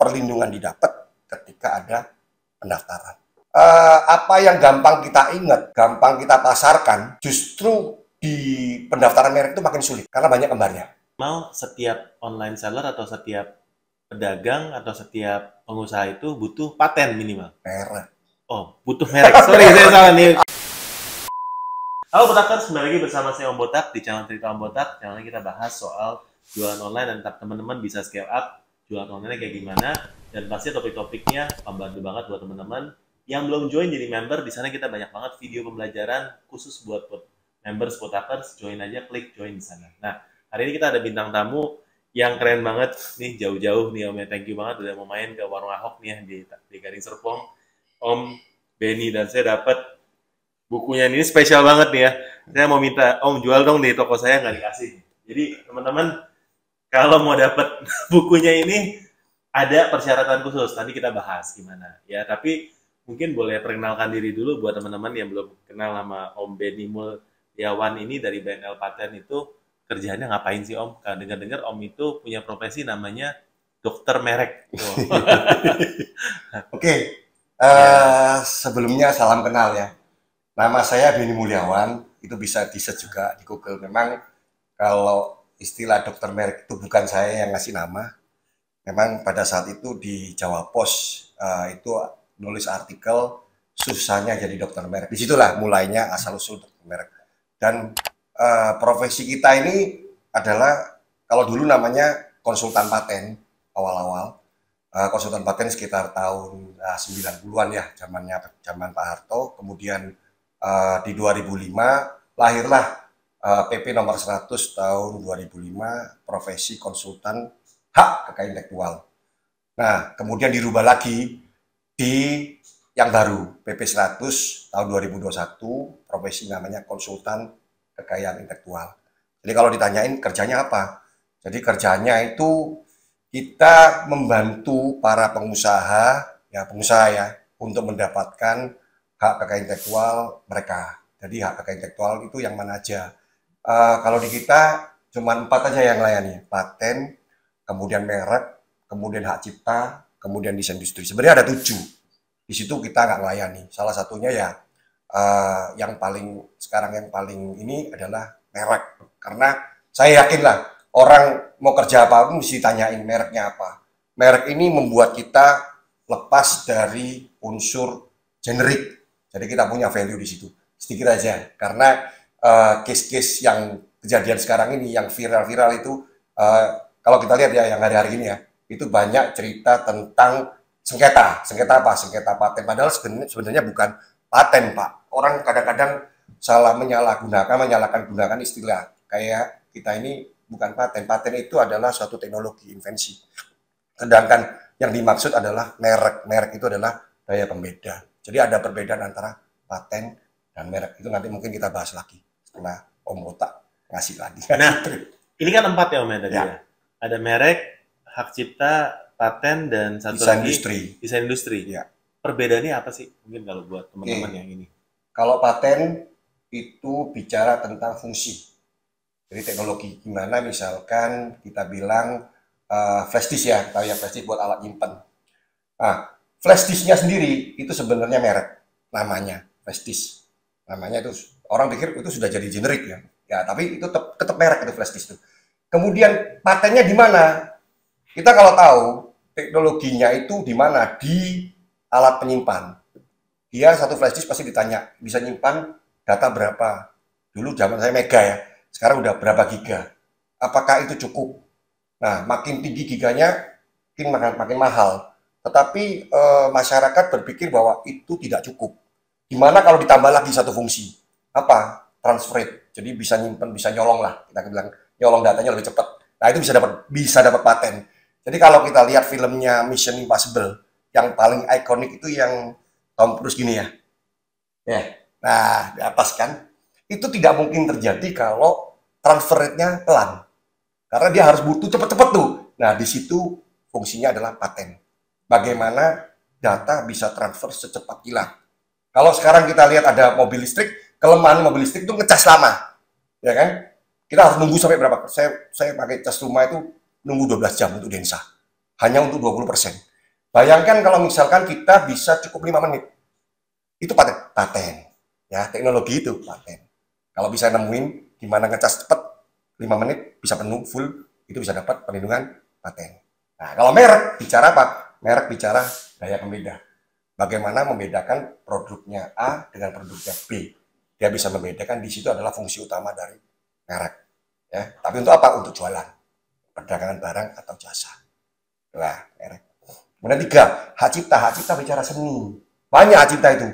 perlindungan didapat ketika ada pendaftaran. Apa yang gampang kita ingat, gampang kita pasarkan, justru di pendaftaran merek itu makin sulit karena banyak kembarnya. Mau setiap online seller atau setiap pedagang atau setiap pengusaha itu butuh paten minimal. Merek. Oh, butuh merek. Sorry, saya salah nih. Halo Botakers, kembali lagi bersama saya Om Botak di channel Cerita Om Botak. Channel ini kita bahas soal jualan online dan teman-teman bisa scale up jualan online kayak gimana. Dan pasti topik-topiknya membantu banget buat teman-teman yang belum join jadi member. Di sana kita banyak banget video pembelajaran khusus buat members Botakers. Join aja, klik join di sana. Nah, hari ini kita ada bintang tamu yang keren banget nih, jauh-jauh nih Om ya. Thank you banget udah mau main ke Warung Ahok nih ya di Gading Serpong. Om Benny, dan saya dapat bukunya ini spesial banget nih ya. Saya mau minta Om jual dong di toko saya, nggak dikasih. Jadi teman-teman kalau mau dapat bukunya ini ada persyaratan khusus. Nanti kita bahas gimana ya. Tapi mungkin boleh perkenalkan diri dulu buat teman-teman yang belum kenal sama Om Benny Mulyawan ini dari BNL Paten. Itu kerjaannya ngapain sih Om? Kalau dengar-dengar Om itu punya profesi namanya dokter merek. Oke, sebelumnya salam kenal ya. Nama saya Benny Mulyawan, itu bisa di-search juga di Google. Memang kalau istilah dokter merek itu bukan saya yang ngasih nama. Memang pada saat itu di Jawa Pos itu nulis artikel susahnya jadi dokter merek. Disitulah mulainya asal-usul dokter merek. Dan profesi kita ini adalah, kalau dulu namanya konsultan paten awal-awal. Konsultan paten sekitar tahun 90-an ya, zaman Pak Harto. Kemudian di 2005 lahirlah PP nomor 100 tahun 2005, profesi konsultan hak kekayaan intelektual. Nah, kemudian dirubah lagi di yang baru, PP 100 tahun 2021, profesi namanya konsultan kekayaan intelektual. Jadi kalau ditanyain kerjanya apa? Jadi kerjanya itu kita membantu para pengusaha ya untuk mendapatkan hak kekayaan intelektual mereka. Jadi hak kekayaan intelektual itu yang mana aja? Kalau di kita cuma 4 aja yang layani, paten, kemudian merek, kemudian hak cipta, kemudian desain industri. Sebenarnya ada 7. Di situ kita nggak melayani. Salah satunya ya yang paling ini adalah merek. Karena saya yakin lah orang mau kerja apa pun mesti tanyain mereknya apa. Merek ini membuat kita lepas dari unsur generik. Jadi kita punya value di situ. Sedikit aja. Karena case-case yang kejadian sekarang ini, yang viral-viral itu, kalau kita lihat ya yang hari-hari ini ya, itu banyak cerita tentang sengketa. Sengketa apa? Sengketa paten. Padahal sebenarnya bukan paten, Pak. Orang kadang-kadang salah menyalahkan gunakan istilah. Kayak kita ini bukan paten. Paten itu adalah suatu teknologi, invensi. Sedangkan yang dimaksud adalah merek. Merek itu adalah daya pembeda. Jadi ada perbedaan antara paten dan merek. Itu nanti mungkin kita bahas lagi setelah Om Botak ngasih lagi. Nah, ini kan 4 ya Om ya tadi ya. Ada merek, hak cipta, paten, dan satu desain lagi industri. Desain industri. Ya. Perbedaannya apa sih? Mungkin kalau buat teman-teman yang ini. Kalau paten itu bicara tentang fungsi. Jadi teknologi. Gimana misalkan kita bilang flash disk ya, tahu ya flash disk buat alat nyimpen. Nah, flash disk-nya sendiri itu sebenarnya merek, namanya flash disk. Namanya itu orang pikir itu sudah jadi generik ya. Ya, tapi itu tetap merek itu flash disk itu. Kemudian patennya di mana? Kita kalau tahu teknologinya itu di mana? Di alat penyimpan. Dia satu flash disk pasti ditanya, bisa nyimpan data berapa? Dulu zaman saya mega ya. Sekarang udah berapa giga? Apakah itu cukup? Nah, makin tinggi giganya makin mahal. Tetapi masyarakat berpikir bahwa itu tidak cukup. Gimana kalau ditambah lagi satu fungsi? Apa? Transfer rate. Jadi bisa nyimpen, bisa nyolong lah. Kita bilang nyolong datanya lebih cepat. Nah, itu bisa dapat paten. Jadi kalau kita lihat filmnya Mission Impossible, yang paling ikonik itu yang Tom Cruise gini ya. Nah, di atas kan. Itu tidak mungkin terjadi kalau transfer rate-nya pelan. Karena dia harus butuh cepat-cepat tuh. Nah, di situ fungsinya adalah paten. Bagaimana data bisa transfer secepat kilat. Kalau sekarang kita lihat ada mobil listrik, kelemahan mobil listrik itu ngecas lama. Ya kan? Kita harus nunggu sampai berapa? Saya pakai cas rumah itu nunggu 12 jam untuk Densa. Hanya untuk 20%. Bayangkan kalau misalkan kita bisa cukup 5 menit, itu paten, ya teknologi itu paten. Kalau bisa nemuin gimana ngecas cepet 5 menit bisa penuh full, itu bisa dapat perlindungan paten. Nah, kalau merek bicara apa? Merek bicara daya pembeda. Bagaimana membedakan produknya A dengan produknya B. Dia bisa membedakan, di situ adalah fungsi utama dari merek. Ya, tapi untuk apa? Untuk jualan, perdagangan barang atau jasa. Nah, merek. Kemudian 3, hak cipta. Hak cipta bicara seni. Banyak hak cipta itu.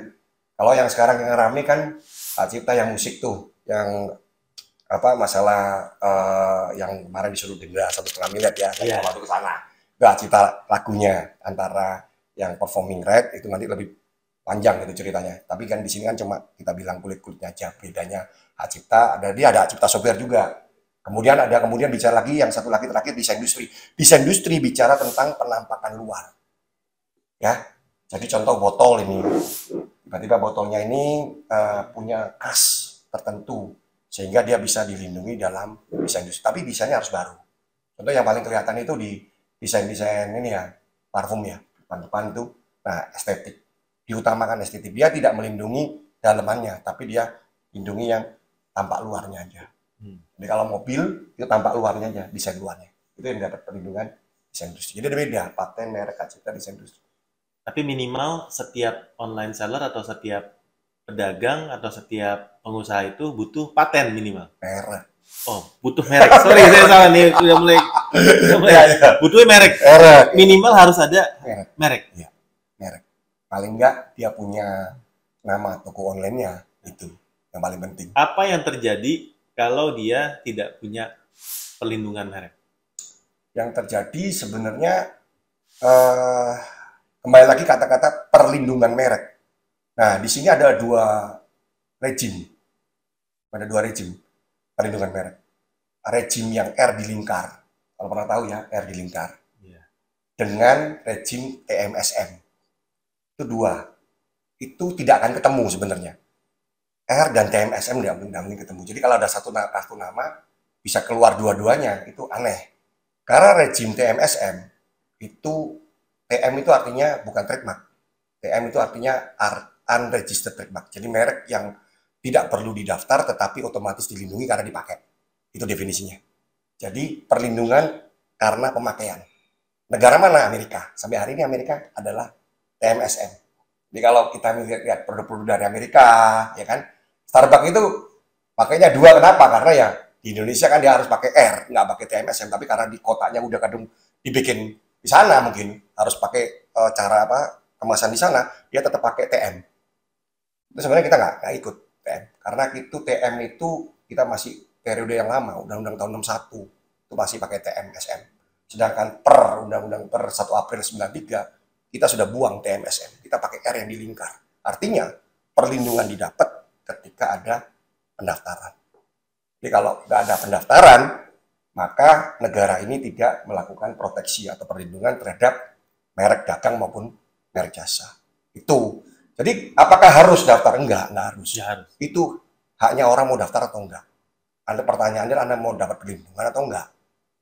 Kalau yang sekarang yang rame kan hak cipta yang musik tuh, yang apa masalah yang kemarin disuruh denda 1,5 miliar ya, saya masuk ke sana. Hak cipta lagunya antara yang performing right itu nanti lebih panjang gitu ceritanya. Tapi kan di sini kan cuma kita bilang kulit-kulitnya aja. Bedanya hak cipta, ada hak cipta software juga. Kemudian bicara lagi yang satu lagi terakhir, desain industri. Desain industri bicara tentang penampakan luar. Ya. Jadi contoh botol ini. Tiba-tiba botolnya ini punya khas tertentu sehingga dia bisa dilindungi dalam desain industri. Tapi desainnya harus baru. Contoh yang paling kelihatan itu di desain-desain ini ya, parfum ya, depan-depan itu, nah estetik. Diutamakan estetik. Dia tidak melindungi dalamannya, tapi dia lindungi yang tampak luarnya aja. Jadi kalau mobil, itu tampak luarnya aja, desain luarnya. Itu yang dapat perlindungan desain industri. Jadi ada beda, paten, merek, hak cipta, desain industri. Tapi minimal setiap online seller atau setiap pedagang atau setiap pengusaha itu butuh paten minimal. Merek. Oh, butuh merek. Sorry, saya salah nih. Sudah mulai. Butuhnya merek. Minimal harus ada merek. Ya, merek. Paling enggak dia punya nama toko online-nya, itu yang paling penting. Apa yang terjadi kalau dia tidak punya perlindungan merek? Yang terjadi sebenarnya kembali lagi kata-kata perlindungan merek. Nah, di sini ada dua rejim. Ada dua rejim perlindungan merek. Rejim yang R di lingkar. Kalau pernah tahu ya, R di lingkar. Dengan rejim TMSM. Itu dua. Itu tidak akan ketemu sebenarnya. R dan TMSM tidak mungkin ketemu. Jadi kalau ada satu kartu nama, bisa keluar dua-duanya. Itu aneh. Karena rejim TMSM, itu TM itu artinya bukan trademark. TM itu artinya unregistered trademark. Jadi merek yang tidak perlu didaftar tetapi otomatis dilindungi karena dipakai. Itu definisinya. Jadi perlindungan karena pemakaian. Negara mana? Amerika. Sampai hari ini Amerika adalah TMSM. Jadi kalau kita lihat produk-produk dari Amerika, ya kan, Starbucks itu pakainya dua. Kenapa? Karena ya di Indonesia kan dia harus pakai R, nggak pakai TMSM. Tapi karena di kotanya udah kadang dibikin di sana mungkin harus pakai cara apa kemasan di sana, dia tetap pakai TM. Itu sebenarnya kita nggak ikut TM, karena itu TM itu kita masih periode yang lama, Undang-Undang tahun 61 itu masih pakai TMSM. Sedangkan per Undang-Undang per 1 April 93 kita sudah buang TMSM, kita pakai R yang di lingkar. Artinya perlindungan didapat ketika ada pendaftaran. Jadi kalau nggak ada pendaftaran, maka negara ini tidak melakukan proteksi atau perlindungan terhadap merek dagang maupun merek jasa. Itu. Jadi apakah harus daftar? Enggak harus. Ya, harus. Itu haknya orang mau daftar atau enggak. Anda pertanyaannya Anda mau dapat perlindungan atau enggak?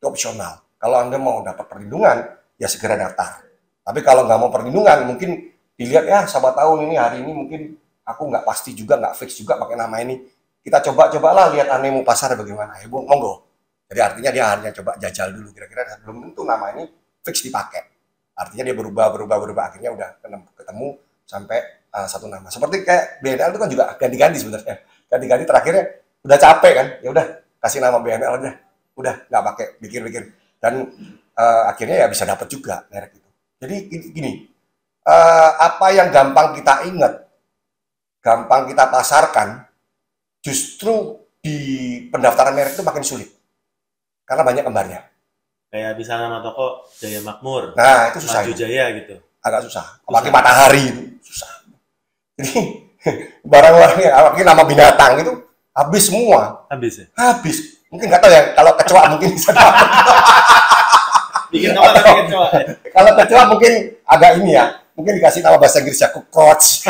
Itu opsional. Kalau Anda mau dapat perlindungan, ya segera daftar. Tapi kalau nggak mau perlindungan, mungkin dilihat ya, siapa tahu ini hari ini mungkin aku nggak pasti juga, nggak fix juga pakai nama ini. Kita cobalah lihat animo pasar bagaimana. Ya, monggo. Jadi artinya dia hanya coba jajal dulu. Kira-kira belum tentu nama ini fix dipakai. Artinya dia berubah. Akhirnya udah ketemu sampai satu nama. Seperti kayak BNL itu kan juga ganti-ganti sebenarnya. Ganti-ganti terakhirnya udah capek kan. Ya udah kasih nama BNL aja. Udah nggak pakai pikir-pikir. Dan akhirnya ya bisa dapat juga merek itu. Jadi gini, apa yang gampang kita ingat, gampang kita pasarkan, justru di pendaftaran merek itu makin sulit. Karena banyak kembarnya. Kayak bisa nama toko Jaya Makmur. Nah, itu susah. Maju Jaya gitu. Agak susah. Apalagi matahari itu susah. Jadi barang-barangnya, apalagi nama binatang itu habis semua. Habis ya? Habis. Mungkin nggak tahu ya, kalau kecoa mungkin bisa dapat. Bikin nama tapi kecoa. Kalau kecoa mungkin agak ini ya, mungkin dikasih nama bahasa Inggris ya, cockroach.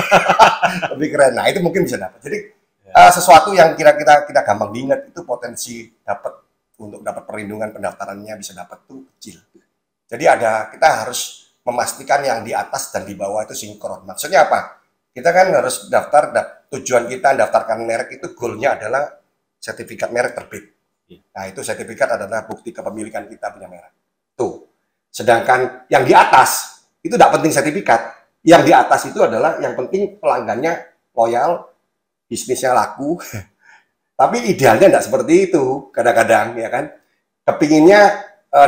Lebih keren. Nah, itu mungkin bisa dapat. Jadi sesuatu yang kira-kira kita gampang diingat itu potensi dapat untuk dapat perlindungan pendaftarannya bisa dapat tuh kecil. Jadi kita harus memastikan yang di atas dan di bawah itu sinkron. Maksudnya apa? Kita kan harus tujuan kita daftarkan merek itu goalnya adalah sertifikat merek terbit. Nah, itu sertifikat adalah bukti kepemilikan kita punya merek. Tuh. Sedangkan yang di atas itu tidak penting sertifikat. Yang di atas itu adalah yang penting pelanggannya loyal, bisnisnya laku. Tapi idealnya tidak seperti itu kadang-kadang, ya kan? Kepinginnya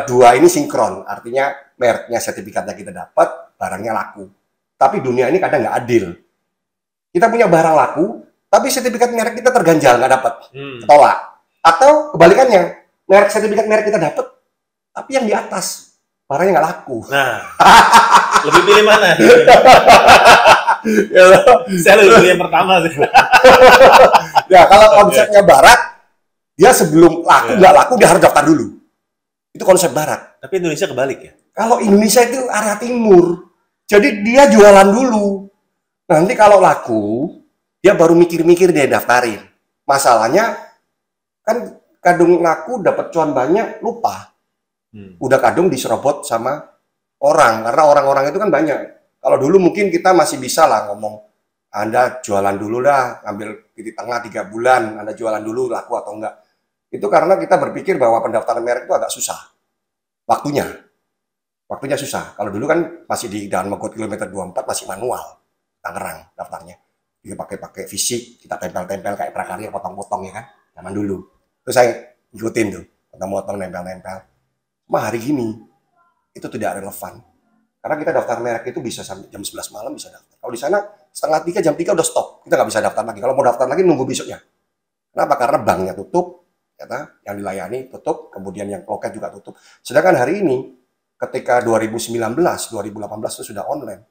dua ini sinkron, artinya mereknya sertifikatnya kita dapat, barangnya laku. Tapi dunia ini kadang nggak adil. Kita punya barang laku, tapi sertifikat merek kita terganjal, nggak dapat, ketolak. Atau kebalikannya, sertifikat merek kita dapat, tapi yang di atas barangnya nggak laku. Nah, lebih pilih mana? Saya lebih pilih yang pertama sih. Ya, kalau konsepnya barat, dia sebelum laku nggak laku dia harus daftar dulu. Itu konsep barat. Tapi Indonesia kebalik ya? Kalau Indonesia itu area timur, jadi dia jualan dulu. Nanti kalau laku, dia baru mikir-mikir dia daftarin. Masalahnya kan kadung laku dapat cuan banyak, lupa. Udah kadung diserobot sama orang, karena orang-orang itu kan banyak. Kalau dulu mungkin kita masih bisa lah ngomong, Anda jualan dulu dah, ambil titik tengah 3 bulan, Anda jualan dulu laku atau enggak. Itu karena kita berpikir bahwa pendaftaran merek itu agak susah. Waktunya susah. Kalau dulu kan masih di Jalan Mogot kilometer 24 masih manual. Tangerang daftarnya. Dia pakai fisik, kita tempel-tempel kayak prakarya, potong-potong ya kan. Zaman dulu. Terus saya ikutin tuh, potong-potong, nempel-nempel. Cuma hari gini, itu tidak relevan. Karena kita daftar merek itu bisa sampai jam 11 malam bisa daftar. Kalau di sana setengah 3, jam 3 udah stop. Kita nggak bisa daftar lagi. Kalau mau daftar lagi nunggu besoknya. Kenapa? Karena banknya tutup, yang dilayani tutup, kemudian yang loket juga tutup. Sedangkan hari ini, ketika 2019, 2018 itu sudah online.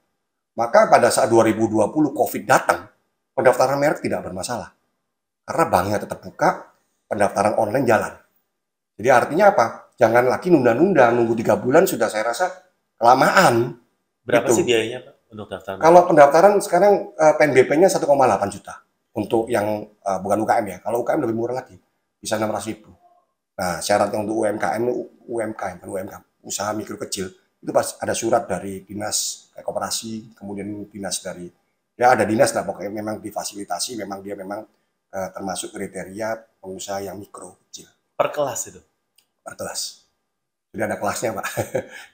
Maka pada saat 2020 COVID datang, pendaftaran merek tidak bermasalah. Karena banknya tetap buka, pendaftaran online jalan. Jadi artinya apa? Jangan lagi nunda-nunda, nunggu 3 bulan sudah saya rasa kelamaan. Berapa gitu. sih biayanya Pak untuk daftar? Kalau pendaftaran sekarang PNBP-nya 1,8 juta untuk yang bukan UKM ya. Kalau UKM lebih murah lagi, bisa 600.000. Nah, syaratnya untuk UMKM, usaha mikro kecil, itu pas ada surat dari dinas koperasi, kemudian dinas dari ada dinas lah pokoknya memang difasilitasi, memang dia termasuk kriteria pengusaha yang mikro kecil. Per kelas itu? Per kelas. Jadi ada kelasnya Pak.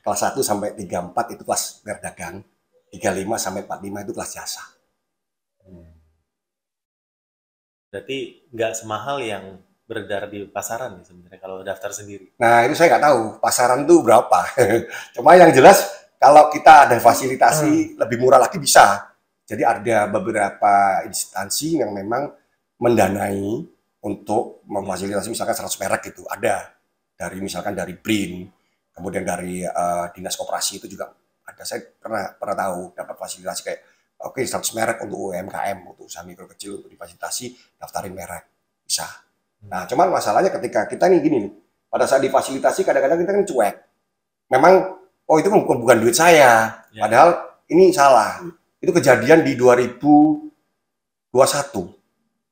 Kelas 1 sampai 34 itu kelas berdagang, 35 sampai 45 itu kelas jasa. Berarti nggak semahal yang beredar di pasaran nih sebenarnya kalau daftar sendiri. Nah itu saya nggak tahu pasaran itu berapa. Cuma yang jelas kalau kita ada fasilitasi lebih murah lagi bisa. Jadi ada beberapa instansi yang memang mendanai untuk memfasilitasi misalkan 100 merek gitu. Ada misalkan dari BRIN, kemudian dari dinas koperasi itu juga ada. Saya pernah tahu dapat fasilitasi kayak oke 100 merek untuk UMKM, untuk usaha mikro kecil untuk difasilitasi daftarin merek bisa. Nah, cuman masalahnya ketika kita nih gini nih, pada saat difasilitasi kadang-kadang kita kan cuek. Memang, itu bukan duit saya. Padahal ini salah. Itu kejadian di 2021.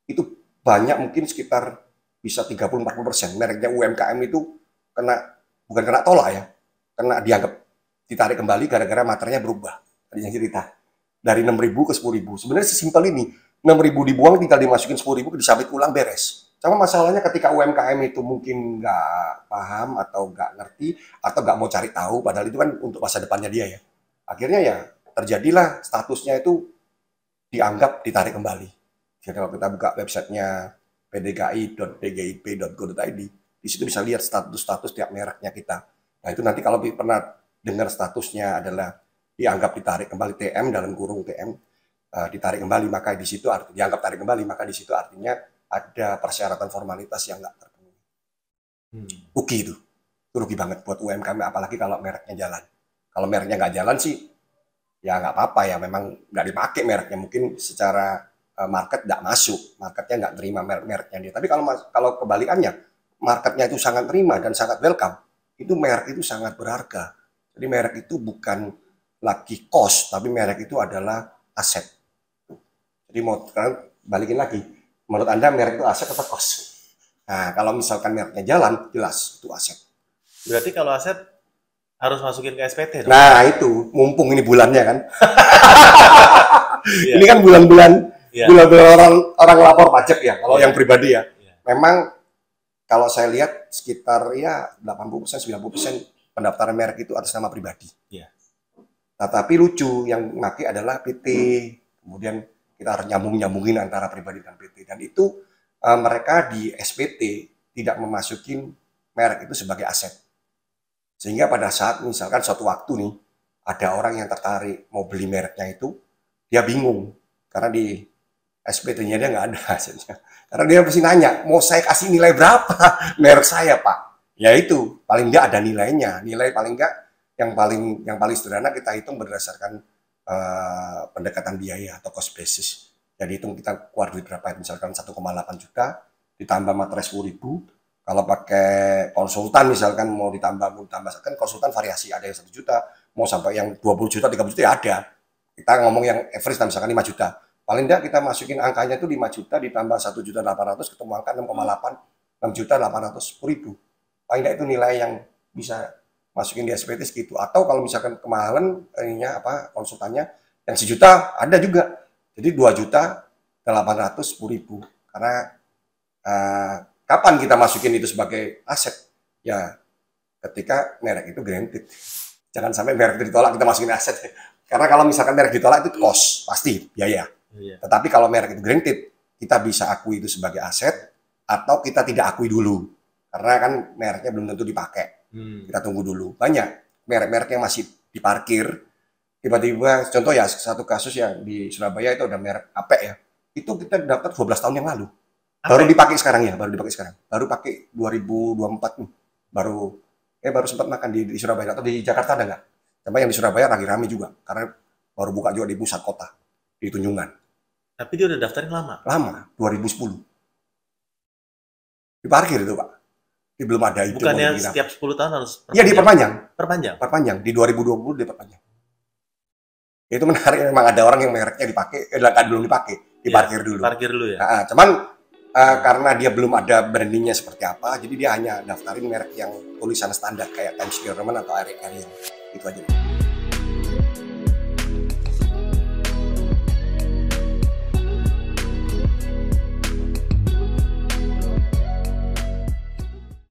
Itu banyak mungkin sekitar bisa 30-40% mereknya UMKM itu bukan kena tolak ya. Kena dianggap ditarik kembali gara-gara materinya berubah. Tadi yang cerita. Dari 6.000 ke 10.000. Sebenarnya sesimpel ini. 6.000 dibuang tinggal dimasukin 10.000 disabit ulang beres. Sama masalahnya ketika UMKM itu mungkin nggak paham atau nggak ngerti atau nggak mau cari tahu, padahal itu kan untuk masa depannya dia ya. Akhirnya ya terjadilah statusnya itu dianggap ditarik kembali. Jadi kalau kita buka websitenya pdki.pgip.go.id, di situ bisa lihat status-status tiap mereknya kita. Nah itu nanti kalau pernah dengar statusnya adalah dianggap ditarik kembali TM dalam kurung TM ditarik kembali, maka di situ dianggap tarik kembali, maka di situ artinya ada persyaratan formalitas yang nggak terpenuhi. Rugi itu rugi banget buat UMKM, apalagi kalau mereknya jalan. Kalau mereknya nggak jalan sih, ya nggak apa-apa ya, memang nggak dipakai mereknya, mungkin secara market nggak masuk, marketnya nggak terima mereknya dia. Tapi kalau kebalikannya, marketnya itu sangat terima dan sangat welcome, itu merek itu sangat berharga. Jadi merek itu bukan lagi cost, tapi merek itu adalah aset. Jadi mau balikin lagi. Menurut Anda merek itu aset atau cost? Nah, kalau misalkan mereknya jalan, jelas itu aset. Berarti kalau aset Harus masukin ke SPT dong. Nah itu, mumpung ini bulannya kan. Iya. Ini kan bulan-bulan Iya. bulan-bulan orang lapor pajak ya, kalau Iya. yang pribadi ya. Iya. Memang kalau saya lihat sekitar ya 80%, 90% pendaftaran merek itu atas nama pribadi. Iya. Nah, tapi lucu yang pakai adalah PT. Kemudian kita harus nyambungin antara pribadi dan PT. Dan itu mereka di SPT tidak memasukin merek itu sebagai aset. Sehingga pada saat misalkan suatu waktu nih, ada orang yang tertarik mau beli mereknya itu, dia bingung. Karena di SPT-nya dia nggak ada asetnya. Karena dia pasti nanya, mau saya kasih nilai berapa merek saya Pak? Ya itu, paling nggak ada nilainya. Nilai paling nggak yang paling sederhana kita hitung berdasarkan pendekatan biaya atau cost basis. Jadi hitung kita keluar duit berapa, misalkan 1,8 juta ditambah materai 10.000. Kalau pakai konsultan misalkan mau ditambah kan konsultan variasi, ada yang 1 juta, mau sampai yang 20 juta, 30 juta ya ada. Kita ngomong yang average misalkan 5 juta. Paling enggak kita masukin angkanya itu 5 juta ditambah 1.800.000 ketemu angka 6,8, 6 juta 810.000. Paling enggak itu nilai yang bisa masukin di SPT segitu. Atau kalau misalkan kemahalan ininya konsultannya yang 1 juta ada juga. Jadi 2 juta 810.000. Karena kapan kita masukin itu sebagai aset? Ya ketika merek itu granted. Jangan sampai merek itu ditolak kita masukin aset. Karena kalau misalkan merek ditolak itu cost, pasti biaya. Iya. Tetapi kalau merek itu granted, kita bisa akui itu sebagai aset atau kita tidak akui dulu. Karena kan mereknya belum tentu dipakai. Kita tunggu dulu. Banyak merek-merek yang masih diparkir. Tiba-tiba, contoh ya, satu kasus yang di Surabaya itu ada merek Apek ya. Itu kita daftar 12 tahun yang lalu. Baru dipakai sekarang ya, baru dipakai sekarang. Baru pakai 2024 nih. Baru sempat makan di Surabaya. Atau di Jakarta ada nggak? Sampai yang di Surabaya lagi rame juga. Karena baru buka juga di pusat kota. Di Tunjungan. Tapi dia udah daftarin lama. Lama, 2010. Diparkir itu Pak. Dia belum ada ide. Bukannya setiap 10 tahun harus Iya diperpanjang. Perpanjang. Di 2020 diperpanjang. Itu menarik, memang ada orang yang mereknya dipakai, belum dipakai, diparkir dulu. Parkir dulu ya. Cuman karena dia belum ada brandingnya seperti apa, jadi dia hanya daftarin merek yang tulisan standar kayak Times New Roman atau Ariel. Itu aja.